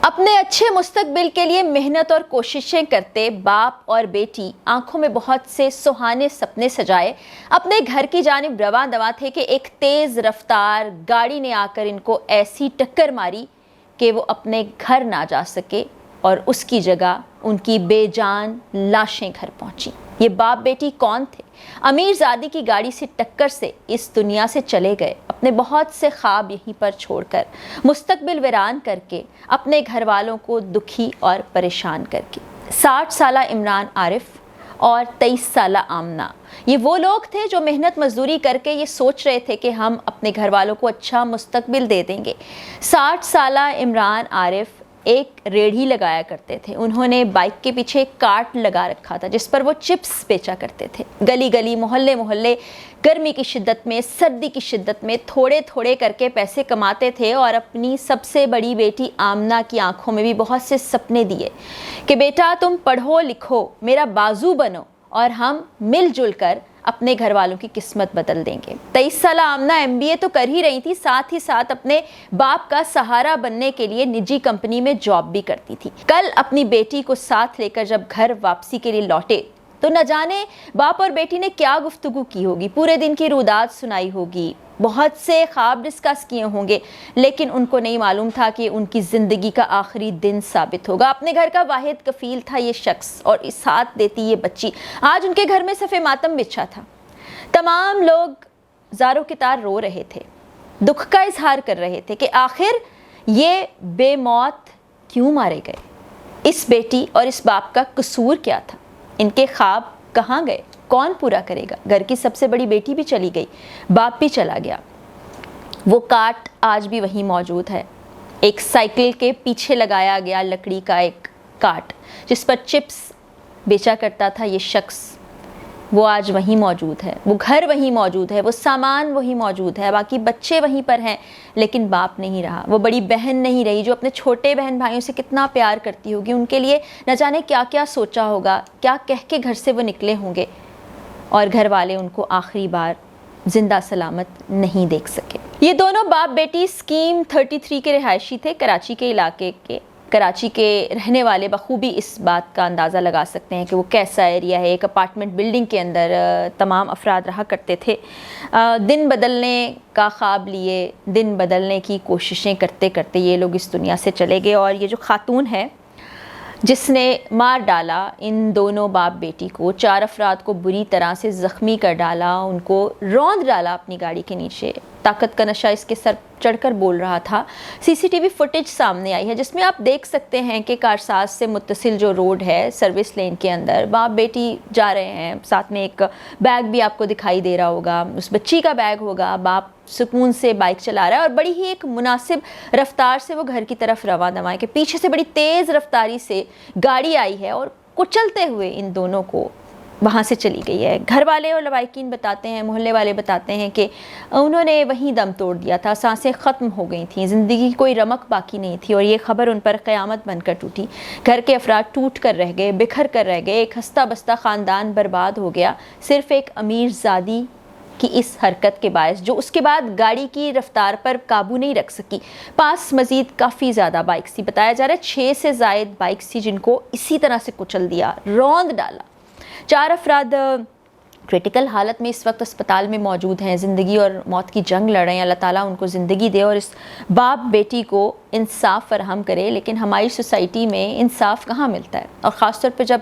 اپنے اچھے مستقبل کے لیے محنت اور کوششیں کرتے باپ اور بیٹی آنکھوں میں بہت سے سہانے سپنے سجائے اپنے گھر کی جانب رواں دواں تھے کہ ایک تیز رفتار گاڑی نے آ کر ان کو ایسی ٹکر ماری کہ وہ اپنے گھر نہ جا سکے اور اس کی جگہ ان کی بے جان لاشیں گھر پہنچی۔ یہ باپ بیٹی کون تھے؟ امیر زادی کی گاڑی سے ٹکر سے اس دنیا سے چلے گئے، اپنے بہت سے خواب یہیں پر چھوڑ کر، مستقبل ویران کر کے، اپنے گھر والوں کو دکھی اور پریشان کر کے۔ 60 سالہ عمران عارف اور 23 سالہ آمنہ، یہ وہ لوگ تھے جو محنت مزدوری کر کے یہ سوچ رہے تھے کہ ہم اپنے گھر والوں کو اچھا مستقبل دے دیں گے۔ 60 سالہ عمران عارف ایک ریڑھی لگایا کرتے تھے، انہوں نے بائک کے پیچھے ایک کارٹ لگا رکھا تھا جس پر وہ چپس بیچا کرتے تھے۔ گلی گلی، محلے محلے، گرمی کی شدت میں، سردی کی شدت میں تھوڑے تھوڑے کر کے پیسے کماتے تھے اور اپنی سب سے بڑی بیٹی آمنہ کی آنکھوں میں بھی بہت سے سپنے دیے کہ بیٹا تم پڑھو لکھو، میرا بازو بنو اور ہم مل جل کر اپنے گھر والوں کی قسمت بدل دیں گے۔ 23 سالہ آمنہ MBA تو کر ہی رہی تھی، ساتھ ہی ساتھ اپنے باپ کا سہارا بننے کے لیے نجی کمپنی میں جاب بھی کرتی تھی۔ کل اپنی بیٹی کو ساتھ لے کر جب گھر واپسی کے لیے لوٹے تو نہ جانے باپ اور بیٹی نے کیا گفتگو کی ہوگی، پورے دن کی روداد سنائی ہوگی، بہت سے خواب ڈسکس کیے ہوں گے، لیکن ان کو نہیں معلوم تھا کہ ان کی زندگی کا آخری دن ثابت ہوگا۔ اپنے گھر کا واحد کفیل تھا یہ شخص اور ساتھ دیتی یہ بچی۔ آج ان کے گھر میں صف ماتم بچھا تھا، تمام لوگ زاروں کی طرح رو رہے تھے، دکھ کا اظہار کر رہے تھے کہ آخر یہ بے موت کیوں مارے گئے؟ اس بیٹی اور اس باپ کا قصور کیا تھا؟ ان کے خواب کہاں گئے؟ کون پورا کرے گا؟ گھر کی سب سے بڑی بیٹی بھی چلی گئی، باپ بھی چلا گیا۔ وہ کاٹ آج بھی وہیں موجود ہے، ایک سائیکل کے پیچھے لگایا گیا لکڑی کا ایک کاٹ جس پر چپس بیچا کرتا تھا یہ شخص، وہ آج وہیں موجود ہے، وہ گھر وہیں موجود ہے، وہ سامان وہیں موجود ہے، باقی بچے وہیں پر ہیں، لیکن باپ نہیں رہا، وہ بڑی بہن نہیں رہی جو اپنے چھوٹے بہن بھائیوں سے کتنا پیار کرتی ہوگی، ان کے لیے نہ جانے کیا کیا سوچا ہوگا، کیا کہہ کے گھر سے وہ نکلے ہوں گے، اور گھر والے ان کو آخری بار زندہ سلامت نہیں دیکھ سکے۔ یہ دونوں باپ بیٹی سکیم 33 کے رہائشی تھے، کراچی کے علاقے کے۔ کراچی کے رہنے والے بخوبی اس بات کا اندازہ لگا سکتے ہیں کہ وہ کیسا ایریا ہے۔ ایک اپارٹمنٹ بلڈنگ کے اندر تمام افراد رہا کرتے تھے، دن بدلنے کا خواب لیے، دن بدلنے کی کوششیں کرتے کرتے یہ لوگ اس دنیا سے چلے گئے۔ اور یہ جو خاتون ہے جس نے مار ڈالا ان دونوں باپ بیٹی کو، 4 افراد کو بری طرح سے زخمی کر ڈالا، ان کو روند ڈالا اپنی گاڑی کے نیچے، طاقت کا نشہ اس کے سر چڑھ کر بول رہا تھا۔ CCTV فوٹیج سامنے آئی ہے جس میں آپ دیکھ سکتے ہیں کہ کارساز سے متصل جو روڈ ہے سروس لین کے اندر باپ بیٹی جا رہے ہیں، ساتھ میں ایک بیگ بھی آپ کو دکھائی دے رہا ہوگا، اس بچی کا بیگ ہوگا، باپ سکون سے بائک چلا رہا ہے اور بڑی ہی ایک مناسب رفتار سے وہ گھر کی طرف رواں دواں ہے کہ پیچھے سے بڑی تیز رفتاری سے گاڑی آئی ہے اور کچلتے ہوئے ان دونوں کو وہاں سے چلی گئی ہے۔ گھر والے اور لوائقین بتاتے ہیں، محلے والے بتاتے ہیں کہ انہوں نے وہیں دم توڑ دیا تھا، سانسیں ختم ہو گئی تھیں، زندگی کی کوئی رمق باقی نہیں تھی اور یہ خبر ان پر قیامت بن کر ٹوٹی۔ گھر کے افراد ٹوٹ کر رہ گئے، بکھر کر رہ گئے، ایک ہستہ بستہ خاندان برباد ہو گیا، صرف ایک امیر زادی کی اس حرکت کے باعث جو اس کے بعد گاڑی کی رفتار پر قابو نہیں رکھ سکی۔ پاس مزید کافی زیادہ بائکس تھی، بتایا جا رہا ہے 6 سے زائد بائکس تھی جن کو اسی طرح سے کچل دیا، روند ڈالا۔ 4 افراد کریٹیکل حالت میں اس وقت اسپتال میں موجود ہیں، زندگی اور موت کی جنگ لڑ رہے ہیں۔ اللہ تعالیٰ ان کو زندگی دے اور اس باپ بیٹی کو انصاف فراہم کرے، لیکن ہماری سوسائٹی میں انصاف کہاں ملتا ہے؟ اور خاص طور پہ جب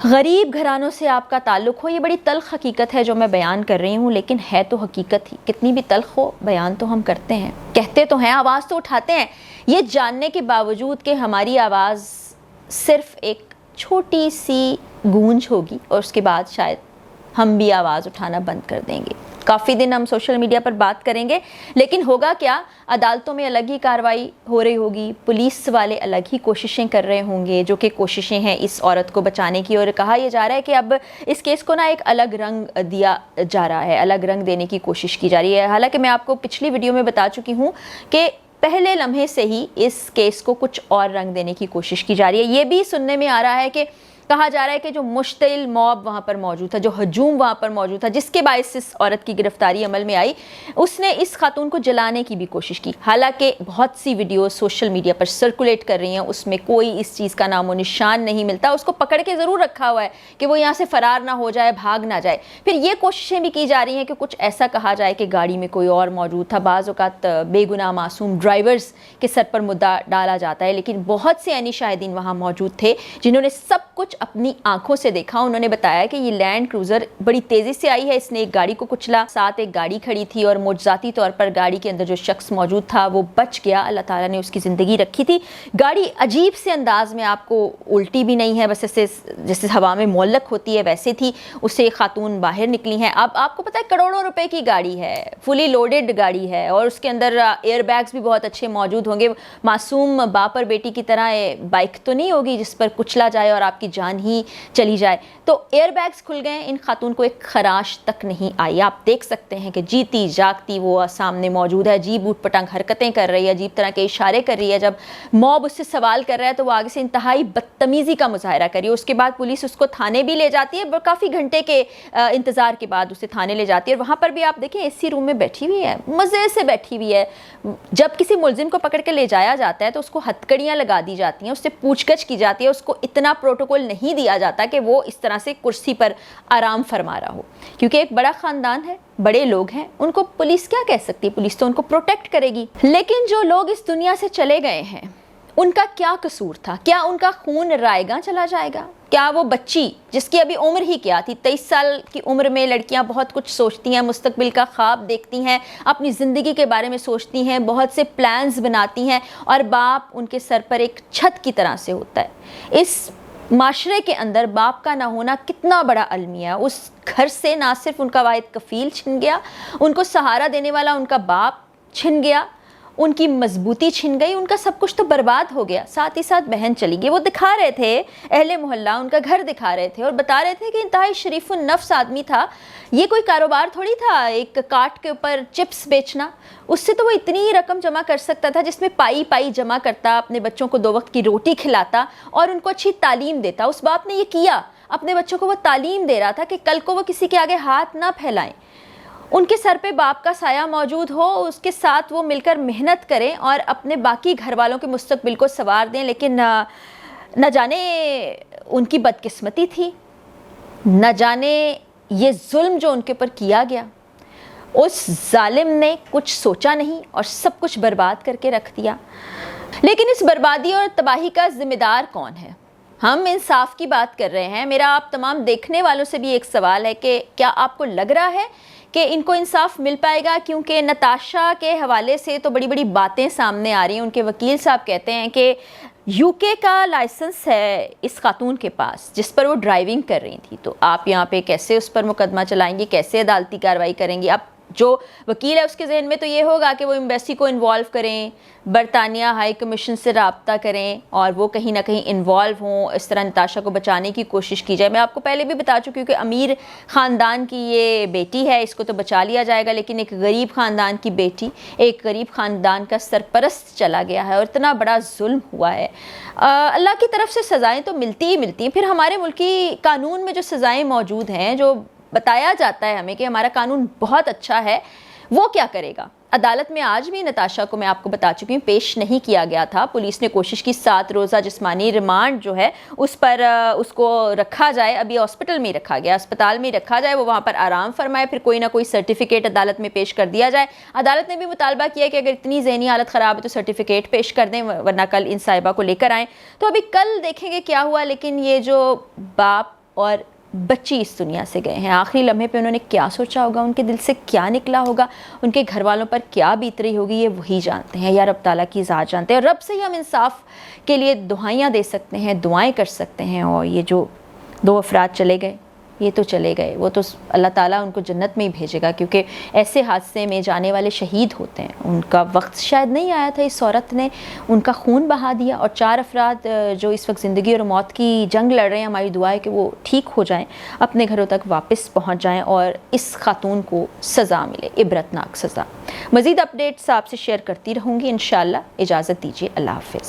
غریب گھرانوں سے آپ کا تعلق ہو۔ یہ بڑی تلخ حقیقت ہے جو میں بیان کر رہی ہوں، لیکن ہے تو حقیقت ہی، کتنی بھی تلخ ہو بیان تو ہم کرتے ہیں، کہتے تو ہیں، آواز تو اٹھاتے ہیں، یہ جاننے کے باوجود کہ ہماری آواز صرف ایک چھوٹی سی گونج ہوگی اور اس کے بعد شاید ہم بھی آواز اٹھانا بند کر دیں گے۔ کافی دن ہم سوشل میڈیا پر بات کریں گے، لیکن ہوگا کیا؟ عدالتوں میں الگ ہی کارروائی ہو رہی ہوگی، پولیس والے الگ ہی کوششیں کر رہے ہوں گے، جو کہ کوششیں ہیں اس عورت کو بچانے کی، اور کہا یہ جا رہا ہے کہ اب اس کیس کو ایک الگ رنگ دیا جا رہا ہے، الگ رنگ دینے کی کوشش کی جا رہی ہے۔ حالانکہ میں آپ کو پچھلی ویڈیو میں بتا چکی ہوں کہ پہلے لمحے سے ہی اس کیس کو کچھ اور رنگ دینے کی کوشش کی جا رہی ہے۔ یہ بھی سننے میں آ رہا ہے کہ کہا جا رہا ہے کہ جو مشتعل موب وہاں پر موجود تھا، جو ہجوم وہاں پر موجود تھا، جس کے باعث اس عورت کی گرفتاری عمل میں آئی، اس نے اس خاتون کو جلانے کی بھی کوشش کی۔ حالانکہ بہت سی ویڈیوز سوشل میڈیا پر سرکولیٹ کر رہی ہیں، اس میں کوئی اس چیز کا نام و نشان نہیں ملتا۔ اس کو پکڑ کے ضرور رکھا ہوا ہے کہ وہ یہاں سے فرار نہ ہو جائے، بھاگ نہ جائے۔ پھر یہ کوششیں بھی کی جا رہی ہیں کہ کچھ ایسا کہا جائے کہ گاڑی میں کوئی اور موجود تھا۔ بعض اوقات بے گناہ معصوم ڈرائیورز کے سر پر مدعا ڈالا جاتا ہے، لیکن بہت سے عینی شاہدین وہاں موجود تھے جنہوں نے سب کچھ اپنی آنکھوں سے دیکھا۔ انہوں نے بتایا کہ یہ لینڈ کروزر بڑی تیزی سے آئی ہے، اس نے ایک گاڑی کو کچلا، ساتھ ایک گاڑی کھڑی تھی اور معجزاتی طور پر گاڑی کے اندر جو شخص موجود تھا وہ بچ گیا۔ اللہ تعالیٰ نے اس کی زندگی رکھی تھی۔ گاڑی عجیب سے انداز میں، آپ کو الٹی بھی نہیں ہے، بس ایسے جیسے ہوا میں معلق ہوتی ہے ویسے تھی۔ اسے خاتون باہر نکلی ہیں۔ اب آپ کو پتہ ہے کروڑوں روپے کی گاڑی ہے، فلی لوڈڈ گاڑی ہے، اور اس کے اندر ایئر بیگز بھی بہت اچھے موجود ہوں گے۔ معصوم باپ اور بیٹی کی طرح بائک تو نہیں ہوگی جس پر کچلا جائے اور آپ کی جان ہی چلی جائے۔ تو ایئر بیگز کھل گئے، ان خاتون کو ایک خراش تک نہیں آئی۔ آپ دیکھ سکتے ہیں کہ جیتی جاگتی وہ سامنے موجود ہے، عجیب اوٹ پٹانگ حرکتیں کر رہی ہے، عجیب طرح کے اشارے کر رہی ہے۔ جب موب اس سے سوال کر رہا ہے تو وہ آگے سے انتہائی بدتمیزی کا مظاہرہ کر رہی ہے۔ اس کے بعد پولیس اس کو تھانے بھی لے جاتی ہے، کافی گھنٹے کے انتظار کے بعد اسے تھانے لے جاتی ہے، اور وہاں پر بھی آپ دیکھیں اے سی روم میں بیٹھی ہوئی ہے، مزے سے بیٹھی ہوئی ہے۔ جب کسی ملزم کو پکڑ کے لے جایا جاتا ہے تو اس کو ہتھکڑیاں لگا دی جاتی ہیں، اس سے پوچھ گچھ کی جاتی ہے، اس کو اتنا پروٹوکول نہیں دیا جاتا کہ وہ اس طرح سے کرسی پر آرام فرما رہا ہو، کیونکہ ایک بڑا خاندان ہے، بڑے لوگ ہیں، ان کو پولیس کیا کہہ سکتی ہے؟ پولیس تو ان کو پروٹیکٹ کرے گی۔ لیکن جو لوگ اس دنیا سے چلے گئے ہیں ان کا کیا قصور تھا؟ کیا ان کا خون رائے گاں چلا جائے گا؟ کیا وہ بچی جس کی ابھی عمر ہی کیا تھی، 23 سال کی عمر میں لڑکیاں بہت کچھ سوچتی ہیں، مستقبل کا خواب دیکھتی ہیں، اپنی زندگی کے بارے میں سوچتی ہیں، بہت سے پلانز بناتی ہیں، اور باپ ان کے سر پر ایک چھت کی طرح سے ہوتا ہے۔ اس معاشرے کے اندر باپ کا نہ ہونا کتنا بڑا المیہ ہے۔ اس گھر سے نہ صرف ان کا واحد کفیل چھن گیا، ان کو سہارا دینے والا ان کا باپ چھن گیا، ان کی مضبوطی چھن گئی، ان کا سب کچھ تو برباد ہو گیا، ساتھ ہی ساتھ بہن چلی گئی۔ وہ دکھا رہے تھے اہل محلہ ان کا گھر دکھا رہے تھے اور بتا رہے تھے کہ انتہائی شریف النفس آدمی تھا، یہ کوئی کاروبار تھوڑی تھا ایک کارٹ کے اوپر چپس بیچنا، اس سے تو وہ اتنی ہی رقم جمع کر سکتا تھا جس میں پائی پائی جمع کرتا، اپنے بچوں کو 2 وقت کی روٹی کھلاتا اور ان کو اچھی تعلیم دیتا۔ اس باپ نے یہ کیا، اپنے بچوں کو وہ تعلیم دے رہا تھا کہ کل کو وہ کسی کے آگے ہاتھ نہ پھیلائیں، ان کے سر پہ باپ کا سایہ موجود ہو، اس کے ساتھ وہ مل کر محنت کریں اور اپنے باقی گھر والوں کے مستقبل کو سنوار دیں۔ لیکن نہ جانے ان کی بدقسمتی تھی، نہ جانے یہ ظلم جو ان کے اوپر کیا گیا، اس ظالم نے کچھ سوچا نہیں اور سب کچھ برباد کر کے رکھ دیا۔ لیکن اس بربادی اور تباہی کا ذمہ دار کون ہے؟ ہم انصاف کی بات کر رہے ہیں۔ میرا آپ تمام دیکھنے والوں سے بھی ایک سوال ہے کہ کیا آپ کو لگ رہا ہے کہ ان کو انصاف مل پائے گا؟ کیونکہ نتاشا کے حوالے سے تو بڑی بڑی باتیں سامنے آ رہی ہیں۔ ان کے وکیل صاحب کہتے ہیں کہ UK کا لائسنس ہے اس خاتون کے پاس جس پر وہ ڈرائیونگ کر رہی تھی، تو آپ یہاں پہ کیسے اس پر مقدمہ چلائیں گی، کیسے عدالتی کارروائی کریں گی؟ اب جو وکیل ہے اس کے ذہن میں تو یہ ہوگا کہ وہ ایمبیسی کو انوالو کریں، برطانیہ ہائی کمیشن سے رابطہ کریں اور وہ کہیں نہ کہیں انوالو ہوں، اس طرح نتاشا کو بچانے کی کوشش کی جائے۔ میں آپ کو پہلے بھی بتا چکی ہوں کہ امیر خاندان کی یہ بیٹی ہے، اس کو تو بچا لیا جائے گا، لیکن ایک غریب خاندان کی بیٹی ایک غریب خاندان کا سرپرست چلا گیا ہے اور اتنا بڑا ظلم ہوا ہے۔ اللہ کی طرف سے سزائیں تو ملتی ہی ملتی ہیں، پھر ہمارے ملکی قانون میں جو سزائیں موجود ہیں، جو بتایا جاتا ہے ہمیں کہ ہمارا قانون بہت اچھا ہے، وہ کیا کرے گا؟ عدالت میں آج بھی نتاشا کو میں آپ کو بتا چکی ہوں پیش نہیں کیا گیا تھا۔ پولیس نے کوشش کی 7 روزہ جسمانی ریمانڈ جو ہے اس پر اس کو رکھا جائے، ابھی ہاسپٹل میں ہی رکھا گیا، اسپتال میں ہی رکھا جائے، وہ وہاں پر آرام فرمائے، پھر کوئی نہ کوئی سرٹیفکیٹ عدالت میں پیش کر دیا جائے۔ عدالت نے بھی مطالبہ کیا کہ اگر اتنی ذہنی حالت خراب ہے تو سرٹیفکیٹ پیش کر دیں، ورنہ کل ان صاحبہ کو لے کر آئیں۔ تو ابھی کل دیکھیں گے کیا ہوا، لیکن یہ جو باپ اور بچی اس دنیا سے گئے ہیں، آخری لمحے پہ انہوں نے کیا سوچا ہوگا، ان کے دل سے کیا نکلا ہوگا، ان کے گھر والوں پر کیا بیت رہی ہوگی، یہ وہی جانتے ہیں، یا رب تعالیٰ کی ذات جانتے ہیں۔ اور رب سے ہی ہم انصاف کے لیے دعائیاں دے سکتے ہیں، دعائیں کر سکتے ہیں۔ اور یہ جو 2 افراد چلے گئے، یہ تو چلے گئے، وہ تو اللہ تعالیٰ ان کو جنت میں ہی بھیجے گا، کیونکہ ایسے حادثے میں جانے والے شہید ہوتے ہیں، ان کا وقت شاید نہیں آیا تھا، اس عورت نے ان کا خون بہا دیا۔ اور 4 افراد جو اس وقت زندگی اور موت کی جنگ لڑ رہے ہیں، ہماری دعا ہے کہ وہ ٹھیک ہو جائیں، اپنے گھروں تک واپس پہنچ جائیں اور اس خاتون کو سزا ملے، عبرتناک سزا۔ مزید اپڈیٹس آپ سے شیئر کرتی رہوں گی انشاءاللہ۔ اجازت دیجیے، اللہ حافظ۔